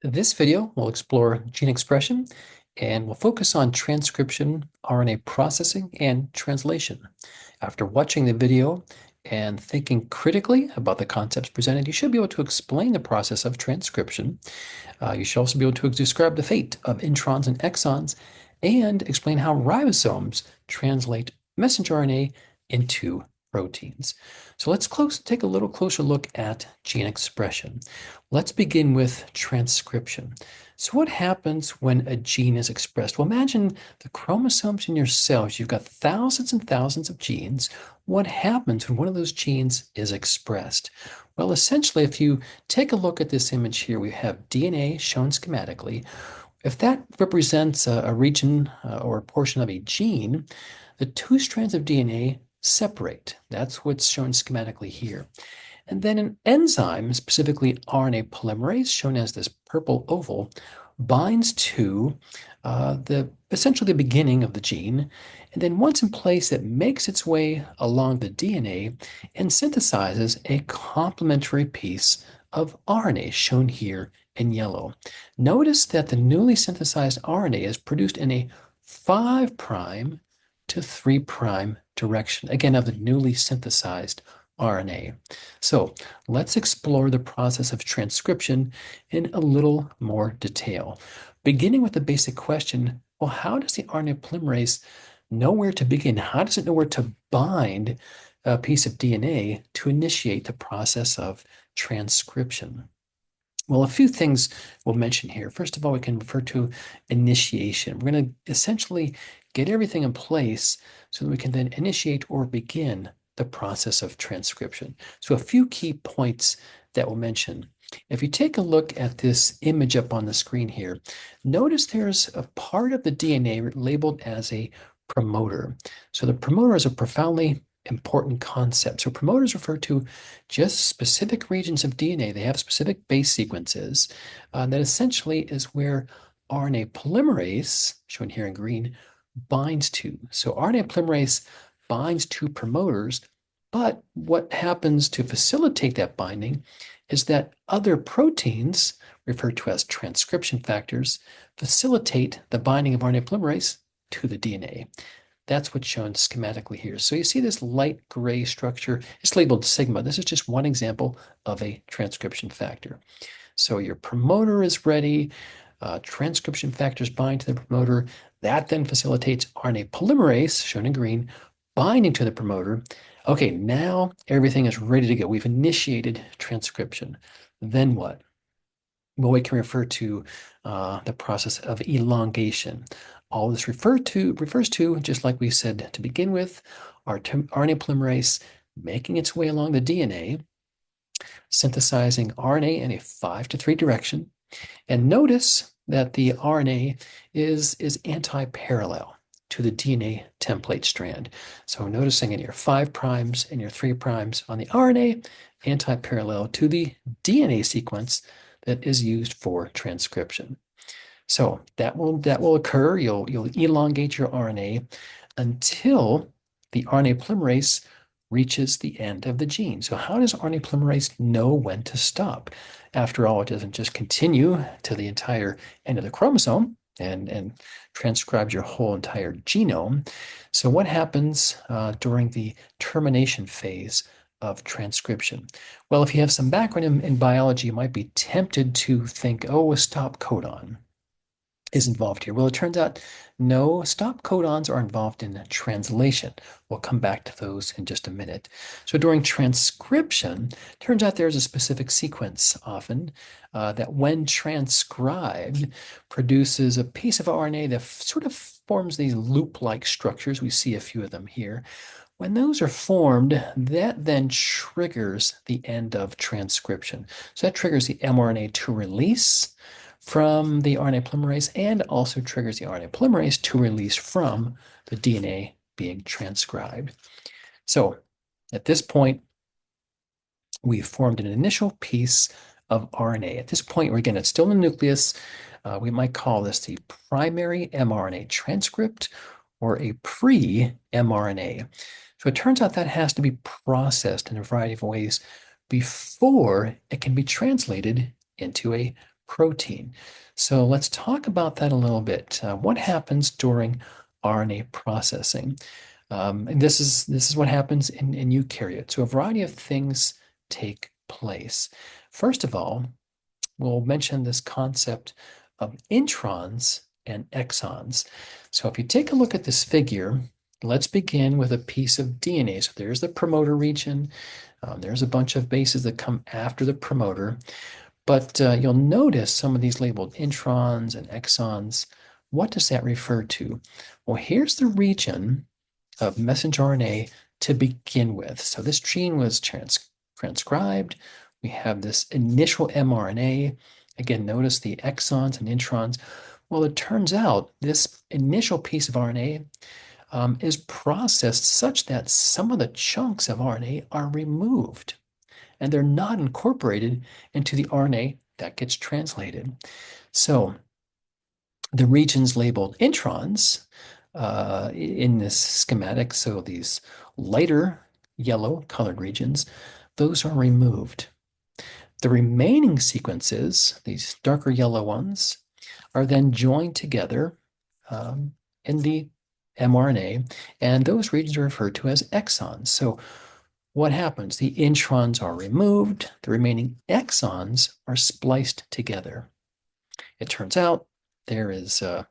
This video will explore gene expression and will focus on transcription, RNA processing, and translation. After watching the video and thinking critically about the concepts presented, you should be able to explain the process of transcription. You should also be able to describe the fate of introns and exons and explain how ribosomes translate messenger RNA into proteins. So let's take a little closer look at gene expression. Let's begin with transcription. So what happens when a gene is expressed? Well, imagine the chromosomes in your cells. You've got thousands and thousands of genes. What happens when one of those genes is expressed? Well, essentially, if you take a look at this image here, we have DNA shown schematically. If that represents a region or a portion of a gene, the two strands of DNA separate. That's what's shown schematically here. And then an enzyme, specifically RNA polymerase, shown as this purple oval, binds to essentially the beginning of the gene. And then once in place, it makes its way along the DNA and synthesizes a complementary piece of RNA, shown here in yellow. Notice that the newly synthesized RNA is produced in a 5' to 3' direction, again, of the newly synthesized RNA. So let's explore the process of transcription in a little more detail. Beginning with the basic question, well, how does the RNA polymerase know where to begin? How does it know where to bind a piece of DNA to initiate the process of transcription? Well, a few things we'll mention here. First of all, we can refer to initiation. We're going to essentially get everything in place so that we can then initiate or begin the process of transcription. So a few key points that we'll mention. If you take a look at this image up on the screen here, notice there's a part of the DNA labeled as a promoter. So the promoter is a profoundly important concept. So promoters refer to just specific regions of DNA. They have specific base sequences that essentially is where RNA polymerase, shown here in green, binds to. So RNA polymerase binds to promoters, but what happens to facilitate that binding is that other proteins, referred to as transcription factors, facilitate the binding of RNA polymerase to the DNA. That's what's shown schematically here. So you see this light gray structure. It's labeled sigma. This is just one example of a transcription factor. So your promoter is ready. Transcription factors bind to the promoter. That then facilitates RNA polymerase, shown in green, binding to the promoter. Okay, now everything is ready to go. We've initiated transcription. Then what? Well, we can refer to the process of elongation. All this refers to, just like we said to begin with, our RNA polymerase making its way along the DNA, synthesizing RNA in a 5' to 3' direction. And notice that the RNA is anti-parallel to the DNA template strand. So noticing in your 5' and your 3' on the RNA, anti-parallel to the DNA sequence that is used for transcription. So that will occur. You'll elongate your RNA until the RNA polymerase reaches the end of the gene. So how does RNA polymerase know when to stop? After all, it doesn't just continue to the entire end of the chromosome and transcribes your whole entire genome. So what happens during the termination phase of transcription? Well, if you have some background in biology, you might be tempted to think, oh, a stop codon is involved here. Well, it turns out no, stop codons are involved in translation. We'll come back to those in just a minute. So during transcription, turns out there's a specific sequence often that when transcribed produces a piece of RNA that sort of forms these loop-like structures. We see a few of them here. When those are formed, that then triggers the end of transcription. So that triggers the mRNA to release from the RNA polymerase and also triggers the RNA polymerase to release from the DNA being transcribed. So at this point, we've formed an initial piece of RNA. At this point, again, it's still in the nucleus. We might call this the primary mRNA transcript or a pre-mRNA. So it turns out that has to be processed in a variety of ways before it can be translated into a protein. So let's talk about that a little bit. What happens during RNA processing? And this is what happens in eukaryotes. So a variety of things take place. First of all, we'll mention this concept of introns and exons. So if you take a look at this figure, let's begin with a piece of DNA. So there's the promoter region. There's a bunch of bases that come after the promoter. But you'll notice some of these labeled introns and exons. What does that refer to? Well, here's the region of messenger RNA to begin with. So this gene was transcribed. We have this initial mRNA. Again, notice the exons and introns. Well, it turns out this initial piece of RNA is processed such that some of the chunks of RNA are removed and they're not incorporated into the RNA that gets translated. So the regions labeled introns in this schematic, so these lighter yellow colored regions, those are removed. The remaining sequences, these darker yellow ones, are then joined together in the mRNA, and those regions are referred to as exons. So what happens? The introns are removed, the remaining exons are spliced together. It turns out there is a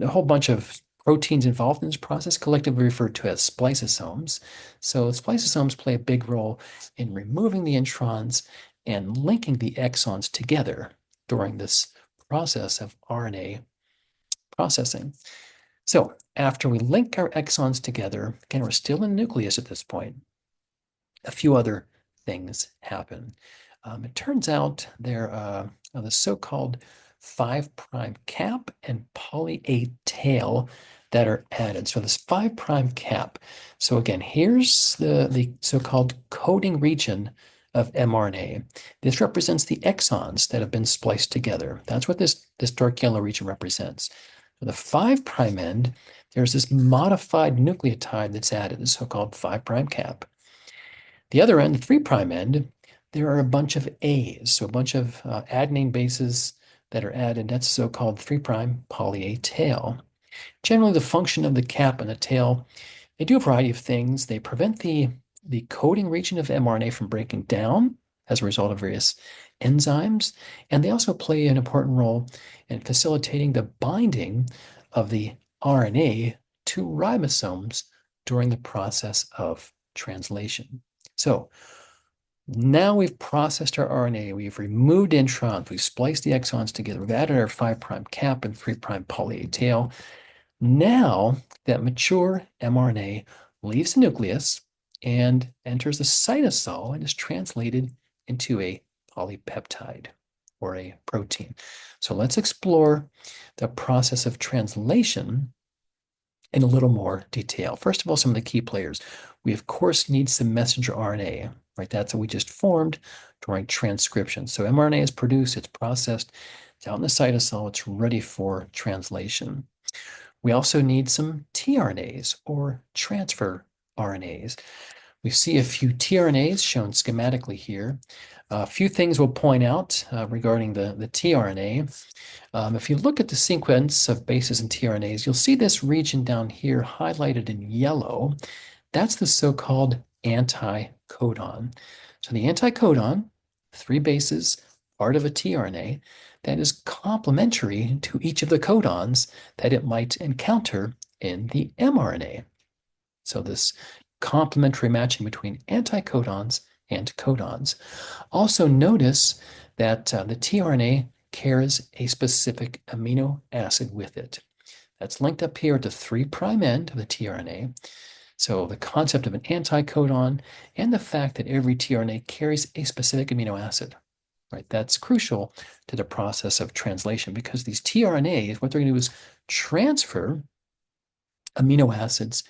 whole bunch of proteins involved in this process, collectively referred to as spliceosomes. So spliceosomes play a big role in removing the introns and linking the exons together during this process of RNA processing. So after we link our exons together, again, we're still in the nucleus at this point, a few other things happen. It turns out there are the so-called 5' cap and poly A tail that are added. So this 5' cap. So again, here's the so-called coding region of mRNA. This represents the exons that have been spliced together. That's what this dark yellow region represents. So the 5' end, there's this modified nucleotide that's added, the so-called 5' cap. The other end, the 3' end, there are a bunch of A's, so a bunch of adenine bases that are added. That's so-called 3' poly A tail. Generally, the function of the cap and the tail, they do a variety of things. They prevent the coding region of mRNA from breaking down as a result of various enzymes, and they also play an important role in facilitating the binding of the RNA to ribosomes during the process of translation. So now we've processed our RNA, we've removed introns, we've spliced the exons together, we've added our 5' cap and 3' poly A tail. Now that mature mRNA leaves the nucleus and enters the cytosol and is translated into a polypeptide or a protein. So let's explore the process of translation in a little more detail. First of all, some of the key players. We, of course, need some messenger RNA, right? That's what we just formed during transcription. So mRNA is produced, it's processed, it's out in the cytosol, it's ready for translation. We also need some tRNAs or transfer RNAs. We see a few tRNAs shown schematically here. A few things we'll point out regarding the tRNA. If you look at the sequence of bases and tRNAs, you'll see this region down here highlighted in yellow. That's the so-called anticodon. So the anticodon, 3 bases, part of a tRNA, that is complementary to each of the codons that it might encounter in the mRNA. So this complementary matching between anticodons and codons. Also notice that the tRNA carries a specific amino acid with it. That's linked up here at the 3' end of the tRNA. So the concept of an anticodon and the fact that every tRNA carries a specific amino acid, right? That's crucial to the process of translation because these tRNAs, what they're going to do is transfer amino acids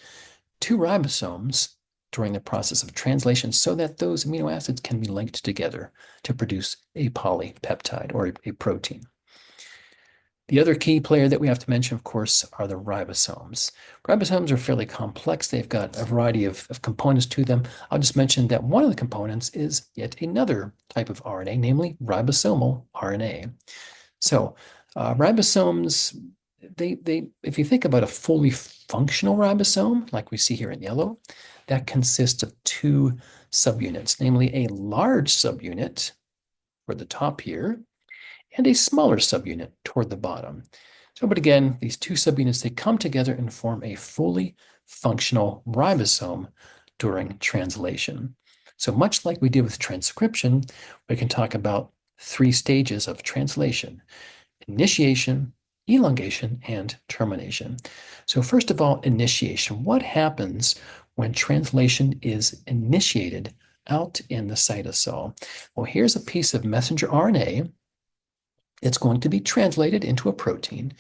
to ribosomes during the process of translation so that those amino acids can be linked together to produce a polypeptide or a protein. The other key player that we have to mention, of course, are the ribosomes. Ribosomes are fairly complex. They've got a variety of components to them. I'll just mention that one of the components is yet another type of RNA, namely ribosomal RNA. So ribosomes, if you think about a fully functional ribosome, like we see here in yellow, that consists of two subunits, namely a large subunit toward the top here, and a smaller subunit toward the bottom. So, but again, these two subunits, they come together and form a fully functional ribosome during translation. So much like we did with transcription, we can talk about three stages of translation: initiation, elongation, and termination. So first of all, initiation. What happens when translation is initiated out in the cytosol? Well, here's a piece of messenger RNA. It's going to be translated into a protein.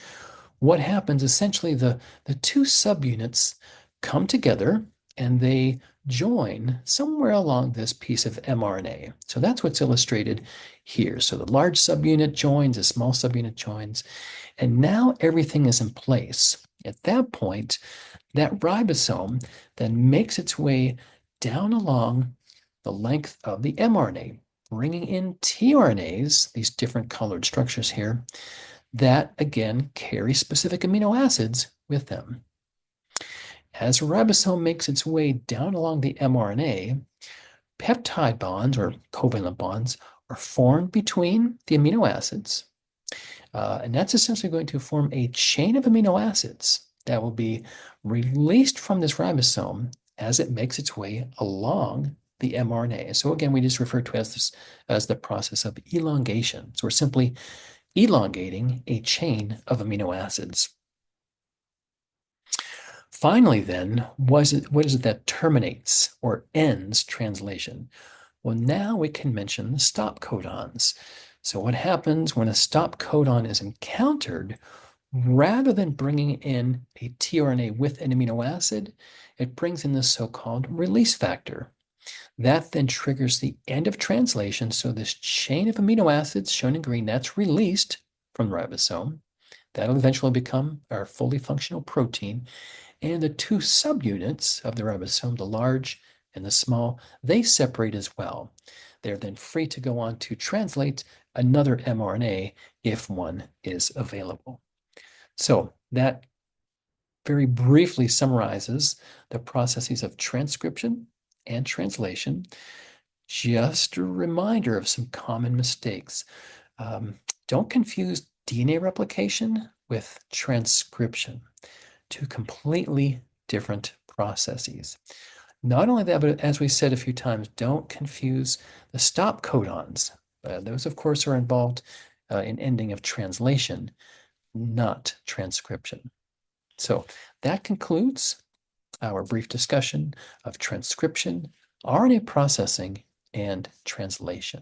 What happens, essentially, the two subunits come together and they join somewhere along this piece of mRNA. So that's what's illustrated here. So the large subunit joins, the small subunit joins, and now everything is in place. At that point, that ribosome then makes its way down along the length of the mRNA, bringing in tRNAs, these different colored structures here, that again carry specific amino acids with them. As a ribosome makes its way down along the mRNA, peptide bonds or covalent bonds are formed between the amino acids. And that's essentially going to form a chain of amino acids that will be released from this ribosome as it makes its way along the mRNA. So again, we just refer to as the process of elongation. So we're simply elongating a chain of amino acids. Finally, then, what is it that terminates or ends translation? Well, now we can mention the stop codons. So what happens when a stop codon is encountered, rather than bringing in a tRNA with an amino acid, it brings in the so-called release factor. That then triggers the end of translation. So this chain of amino acids shown in green, that's released from the ribosome. That'll eventually become our fully functional protein. And the two subunits of the ribosome, the large and the small, they separate as well. They're then free to go on to translate another mRNA if one is available. So that very briefly summarizes the processes of transcription and translation. Just a reminder of some common mistakes. Don't confuse DNA replication with transcription. Two completely different processes. Not only that, but as we said a few times, don't confuse the stop codons. Those, of course, are involved in ending of translation, not transcription. So that concludes our brief discussion of transcription, RNA processing, and translation.